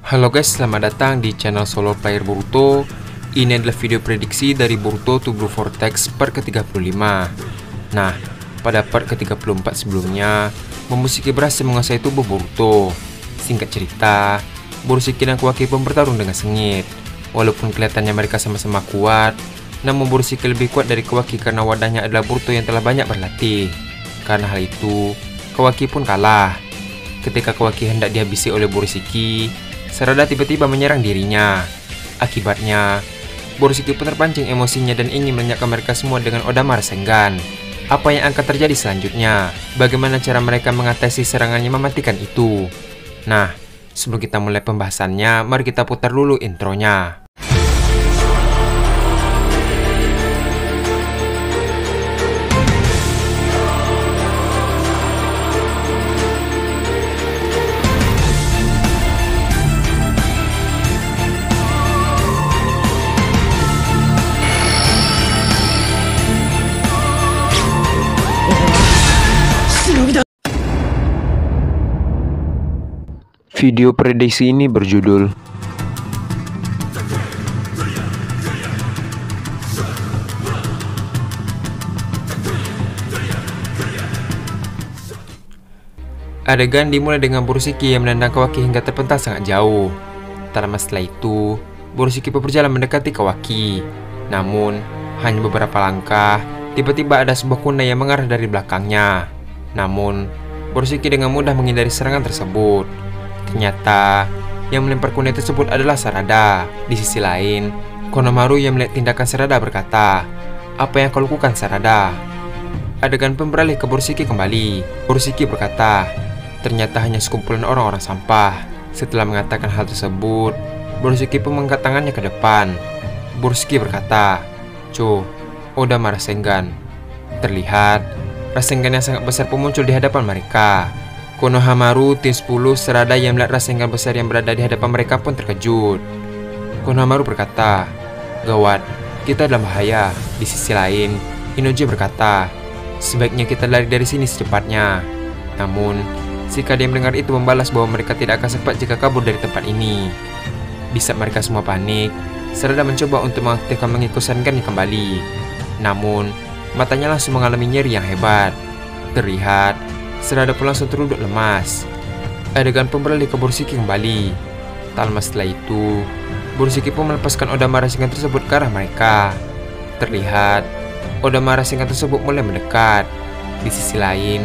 Halo guys, selamat datang di channel Solo Player Boruto. Ini adalah video prediksi dari Boruto to Blue Vortex part ke-35. Nah, pada part ke-34 sebelumnya, Momoshiki berhasil menguasai tubuh Boruto. Singkat cerita, Borushiki dan Kawaki pun bertarung dengan sengit. Walaupun kelihatannya mereka sama-sama kuat, namun Borushiki lebih kuat dari Kawaki karena wadahnya adalah Boruto yang telah banyak berlatih. Karena hal itu, Kawaki pun kalah. Ketika Kawaki hendak dihabisi oleh Borushiki, Sarada tiba-tiba menyerang dirinya. Akibatnya, Borushiki pun terpancing emosinya dan ingin melenyapkan mereka semua dengan Odama Rasengan. Apa yang akan terjadi selanjutnya? Bagaimana cara mereka mengatasi serangannya mematikan itu? Nah, sebelum kita mulai pembahasannya, mari kita putar dulu intronya. Video prediksi ini berjudul adegan dimulai dengan Borushiki yang menendang Kawaki hingga terpental sangat jauh. Tak lama setelah itu, Borushiki pun berjalan mendekati Kawaki. Namun, hanya beberapa langkah, tiba-tiba ada sebuah kunai yang mengarah dari belakangnya. Namun, Borushiki dengan mudah menghindari serangan tersebut. Ternyata, yang melempar kunai tersebut adalah Sarada. Di sisi lain, Konohamaru yang melihat tindakan Sarada berkata, "Apa yang kau lakukan, Sarada?" Adegan pun beralih ke Borushiki kembali. Borushiki berkata, "Ternyata hanya sekumpulan orang-orang sampah." Setelah mengatakan hal tersebut, Borushiki pun mengangkat tangannya ke depan. Borushiki berkata, Odama Rasengan." Terlihat, Rasengan yang sangat besar pun muncul di hadapan mereka. Konohamaru, tim 10, Sarada yang melihat Rasengan besar yang berada di hadapan mereka pun terkejut. Konohamaru berkata, "Gawat, kita dalam bahaya." Di sisi lain, Inoji berkata, "Sebaiknya kita lari dari sini secepatnya." Namun, Shikade yang mendengar itu membalas bahwa mereka tidak akan sempat jika kabur dari tempat ini. Di saat mereka semua panik, Sarada mencoba untuk mengaktifkan mengikut Sharingan kembali. Namun, matanya langsung mengalami nyeri yang hebat. Terlihat, Sarada pun langsung terduduk lemas. Adegan pun beralih ke Borushiki kembali. Tak lama setelah itu, Borushiki pun melepaskan Odama Rasengan tersebut ke arah mereka. Terlihat, Odama Rasengan tersebut mulai mendekat. Di sisi lain,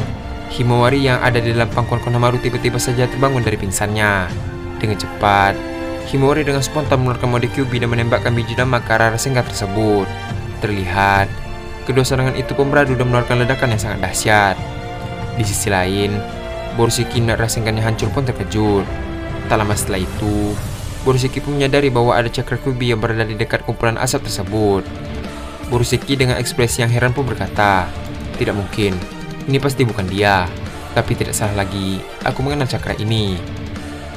Himawari yang ada di dalam pangkuan Konohamaru tiba-tiba saja terbangun dari pingsannya. Dengan cepat, Himawari dengan spontan mengeluarkan mode Kyuubi dan menembakkan biji dama ke arah Rasengan tersebut. Terlihat, kedua serangan itu pun beradu dan mengeluarkan ledakan yang sangat dahsyat. Di sisi lain, Borushiki dan Rasengan yang hancur pun terkejut. Tak lama setelah itu, Borushiki pun menyadari bahwa ada cakra Kyuubi yang berada di dekat kumpulan asap tersebut. Borushiki dengan ekspresi yang heran pun berkata, "Tidak mungkin, ini pasti bukan dia. Tapi tidak salah lagi, aku mengenal cakra ini."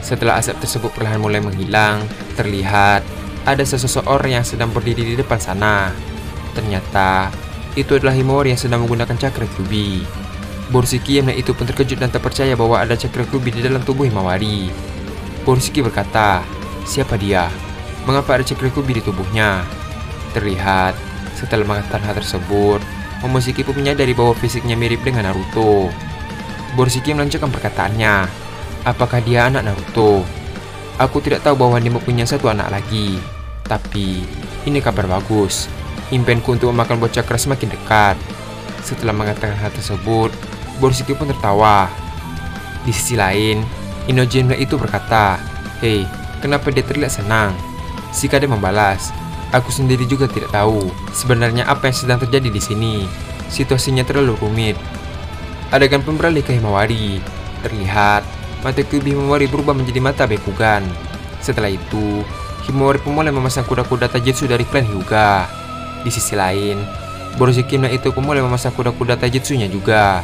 Setelah asap tersebut perlahan mulai menghilang, terlihat ada sesosok orang yang sedang berdiri di depan sana. Ternyata, itu adalah Himawari yang sedang menggunakan cakra Kyuubi. Borushiki yang melihat itu pun terkejut dan tak percaya bahwa ada cakra Kyuubi di dalam tubuh Himawari. Borushiki berkata, "Siapa dia? Mengapa ada cakra Kyuubi di tubuhnya?" Terlihat, setelah mengatakan hal tersebut, Momoshiki pun menyadari bahwa fisiknya mirip dengan Naruto. Borushiki melanjutkan perkataannya, "Apakah dia anak Naruto? Aku tidak tahu bahwa dia mempunyai satu anak lagi. Tapi, ini kabar bagus. Impianku untuk memakan buah cakra semakin dekat." Setelah mengatakan hal tersebut, Borushiki pun tertawa. Di sisi lain, Inoji itu berkata, "Hei, kenapa dia terlihat senang?" Shikade membalas, "Aku sendiri juga tidak tahu sebenarnya apa yang sedang terjadi di sini. Situasinya terlalu rumit." Adegan pun beralih ke Himawari. Terlihat, mata Kyuubi Himawari berubah menjadi mata Byakugan. Setelah itu, Himawari pun mulai memasang kuda-kuda taijutsu dari klan Hyuga. Di sisi lain, Borushiki itu pun mulai memasang kuda-kuda taijutsunya juga.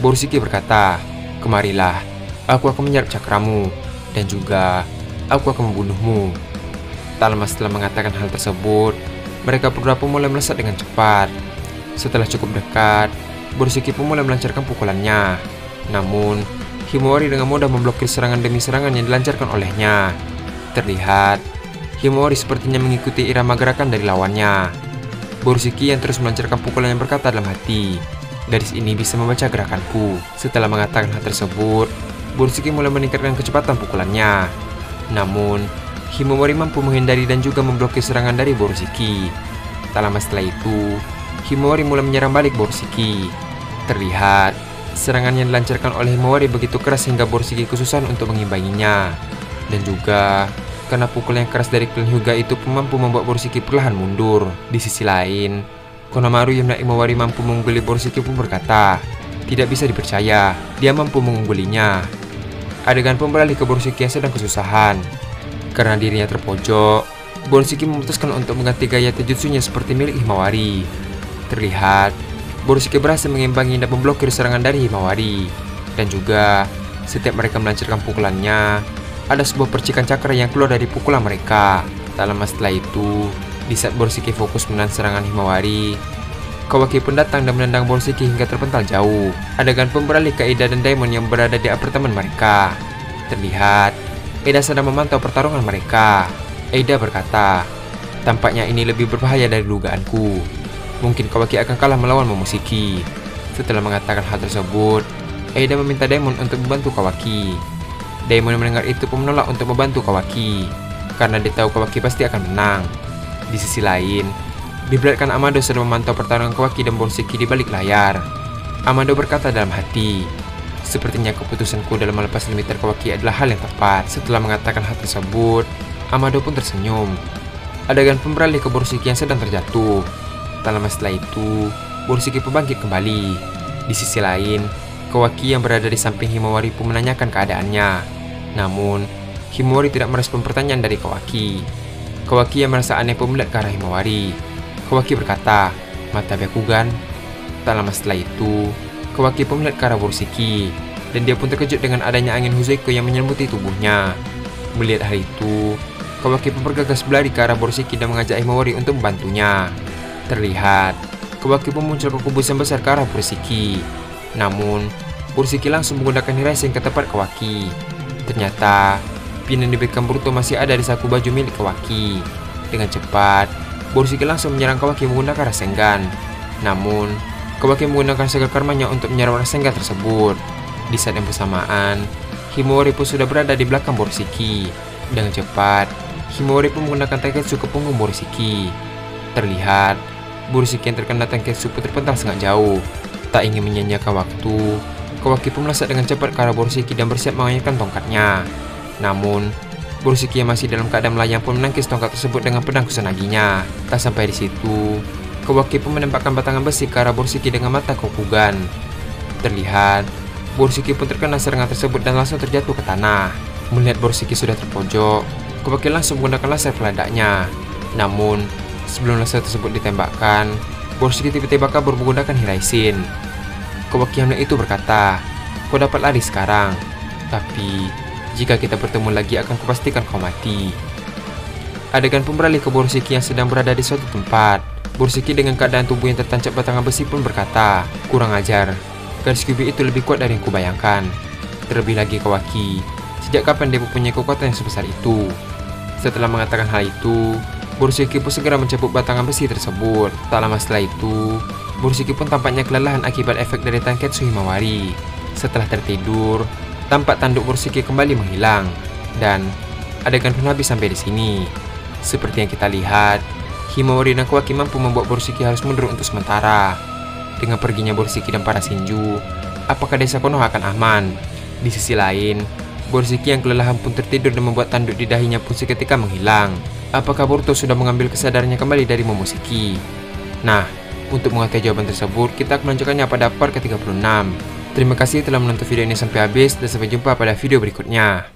Borushiki berkata, "Kemarilah, aku akan menyerap cakramu, dan juga aku akan membunuhmu." Tak lama setelah mengatakan hal tersebut, mereka berdua pun mulai melesat dengan cepat. Setelah cukup dekat, Borushiki pun mulai melancarkan pukulannya. Namun, Himawari dengan mudah memblokir serangan demi serangan yang dilancarkan olehnya. Terlihat, Himawari sepertinya mengikuti irama gerakan dari lawannya. Borushiki yang terus melancarkan pukulan yang berkata dalam hati, "Gadis ini bisa membaca gerakanku." Setelah mengatakan hal tersebut, Borushiki mulai meningkatkan kecepatan pukulannya. Namun, Himawari mampu menghindari dan juga memblokir serangan dari Borushiki. Tak lama setelah itu, Himawari mulai menyerang balik Borushiki. Terlihat, serangan yang dilancarkan oleh Himawari begitu keras hingga Borushiki kesusahan untuk mengimbanginya. Dan juga, karena pukul yang keras dari Clan Hyuga itu pun mampu membuat Borushiki perlahan mundur. Di sisi lain, Konohamaru yang melihat Himawari mampu mengungguli Borushiki pun berkata, tidak bisa dipercaya, dia mampu mengunggulinya. Adegan pun beralih ke Borushiki yang sedang kesusahan. Karena dirinya terpojok, Borushiki memutuskan untuk mengganti gaya taijutsunya seperti milik Himawari. Terlihat, Borushiki berhasil mengimbangi dan memblokir serangan dari Himawari. Dan juga, setiap mereka melancarkan pukulannya, ada sebuah percikan cakra yang keluar dari pukulan mereka. Tak lama setelah itu, di saat Borushiki fokus menahan serangan Himawari, Kawaki pun datang dan menendang Borushiki hingga terpental jauh. Adegan pun beralih ke Eida dan Daimon yang berada di apartemen mereka. Terlihat, Eida sedang memantau pertarungan mereka. Eida berkata, tampaknya ini lebih berbahaya dari dugaanku. Mungkin Kawaki akan kalah melawan Momoshiki. Setelah mengatakan hal tersebut, Eida meminta Daimon untuk membantu Kawaki. Daimon yang mendengar itu pun menolak untuk membantu Kawaki, karena dia tahu Kawaki pasti akan menang. Di sisi lain, diperlihatkan Amado sedang memantau pertarungan Kawaki dan Borushiki di balik layar. Amado berkata dalam hati, sepertinya keputusanku dalam melepas limiter Kawaki adalah hal yang tepat. Setelah mengatakan hal tersebut, Amado pun tersenyum. Adegan pun beralih ke Borushiki yang sedang terjatuh. Tak lama setelah itu, Borushiki pun bangkit kembali. Di sisi lain, Kawaki yang berada di samping Himawari pun menanyakan keadaannya. Namun, Himawari tidak merespon pertanyaan dari Kawaki. Kawaki yang merasa aneh pun melihat ke arah Himawari. Kawaki berkata, "Mata Byakugan." Tak lama setelah itu, Kawaki pun melihat ke arah Borushiki, dan dia pun terkejut dengan adanya angin Huzoiko yang menyelimuti tubuhnya. Melihat hal itu, Kawaki pun bergegas berlari ke arah Borushiki dan mengajak Himawari untuk membantunya. Terlihat, Kawaki pun muncul ke kubus yang besar ke arah Borushiki. Namun, Borushiki langsung menggunakan Hiraisen ke tempat Kawaki. Ternyata, pin yang diberikan Boruto masih ada di saku baju milik Kawaki. Dengan cepat, Borushiki langsung menyerang Kawaki menggunakan Rasengan. Namun, Kawaki menggunakan segel karmanya untuk menyerang Rasengan tersebut. Di saat yang bersamaan, Himawari pun sudah berada di belakang Borushiki. Dengan cepat, Himawari pun menggunakan taiketsu ke punggung Borushiki. Terlihat, Borushiki yang terkena taiketsu pun terpental sangat jauh. Tak ingin menyia-nyiakan waktu, Kawaki pun melesat dengan cepat ke arah Borushiki dan bersiap mengayunkan tongkatnya. Namun, Borushiki yang masih dalam keadaan melayang pun menangkis tongkat tersebut dengan pedang kusunaginya. Tak sampai di situ, Kawaki pun menembakkan batangan besi ke arah Borushiki dengan mata Kokugan. Terlihat, Borushiki pun terkena serangan tersebut dan langsung terjatuh ke tanah. Melihat Borushiki sudah terpojok, Kawaki langsung menggunakan laser peledaknya. Namun, sebelum laser tersebut ditembakkan, Borushiki tiba-tiba kabur menggunakan Hiraisen. Kawaki yang melihat itu berkata, "Kau dapat lari sekarang, tapi jika kita bertemu lagi akan kupastikan kau mati." Adegan pun beralih ke Borushiki yang sedang berada di suatu tempat. Borushiki dengan keadaan tubuh yang tertancap batangan besi pun berkata, "Kurang ajar, garis Kyuubi itu lebih kuat dari yang kubayangkan. Terlebih lagi Kawaki, sejak kapan dia mempunyai kekuatan yang sebesar itu?" Setelah mengatakan hal itu, Borushiki pun segera mencabut batangan besi tersebut. Tak lama setelah itu, Borushiki pun tampaknya kelelahan akibat efek dari tanketsu Himawari. Setelah tertidur, tampak tanduk Borushiki kembali menghilang, dan adegan pun habis sampai di sini. Seperti yang kita lihat, Himawari dan Kawaki mampu membuat Borushiki harus mundur untuk sementara. Dengan perginya Borushiki dan para Shinju, apakah desa Konoha akan aman? Di sisi lain, Borushiki yang kelelahan pun tertidur dan membuat tanduk di dahinya pun seketika menghilang. Apakah Boruto sudah mengambil kesadarannya kembali dari Momoshiki? Nah, untuk mengetahui jawaban tersebut, kita akan melanjutkannya pada part ke-36. Terima kasih telah menonton video ini sampai habis, dan sampai jumpa pada video berikutnya.